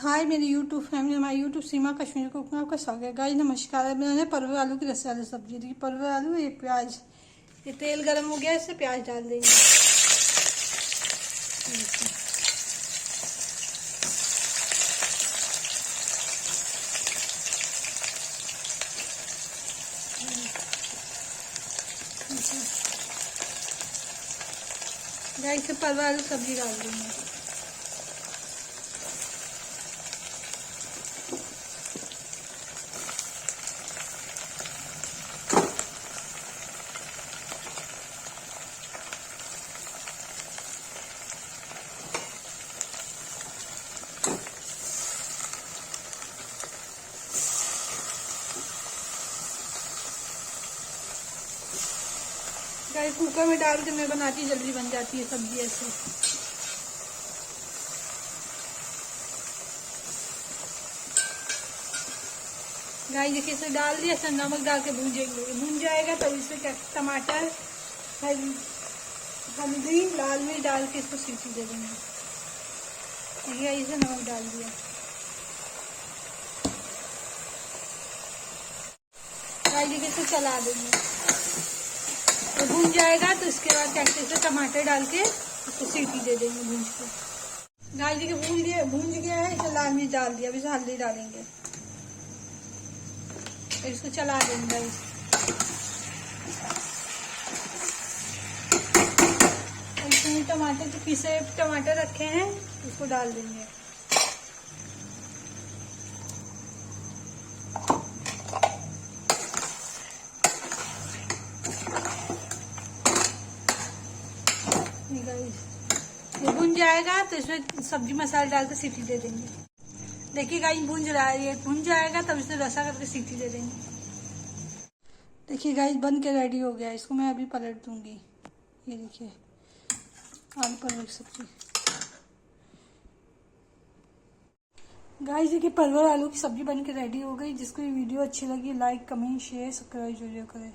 हाय मेरी YouTube family, हमारी YouTube सीमा Kashmir cook में आपका स्वागत है। गाइस नमस्कार। अब मैंने परवल आलू की रस वाली सब्जी दी। परवल आलू, ये प्याज, ये तेल गरम हो गया, इससे प्याज डाल देंगे। गाइस से परवल आलू सब्जी डाल देंगे। गाइस कुकर में डाल के मैं बनाती, जल्दी बन जाती है सब्जी ऐसे। गाइस देखिए इसे डाल दिया, ऐसा नमक डाल के भूंजेंगे। भून जाएगा तब इसमें क्या टमाटर, हल्दी, लाल मिर्च डाल के इसको सीटी दे देंगे। देखिए इसे नमक डाल दिया। गाइस देखिए इसे चला देंगे, तो भून जाएगा तो इसके बाद क्या कहते हैं, टमाटर डाल के इसको सीटी दे देंगे भून के। गाइस देखिए भून गया है, इसे लाल मिर्च डाल दिया। अब इसे हल्दी डालेंगे, फिर इसको चला देंगे। गाइस इसमें टमाटर के पीसे टमाटर रखे हैं, उसको डाल देंगे। ये भुन जाएगा तो इसमें सब्जी मसाला डाल के सीटी दे देंगे। देखिए गाइस भुन रहा है, ये भुन जाएगा तब इसमें रसा करके सीटी दे देंगे। देखिए गाइस बन के रेडी हो गया। इसको मैं अभी पलट दूंगी। ये देखिए आलू परवल की सब्जी। गाइस देखिए परवल आलू की सब्जी बन के रेडी हो गई। जिसको ये वीडियो अच्छी लगी लाइक कमेंट शेयर सब्सक्राइब जरूर करें।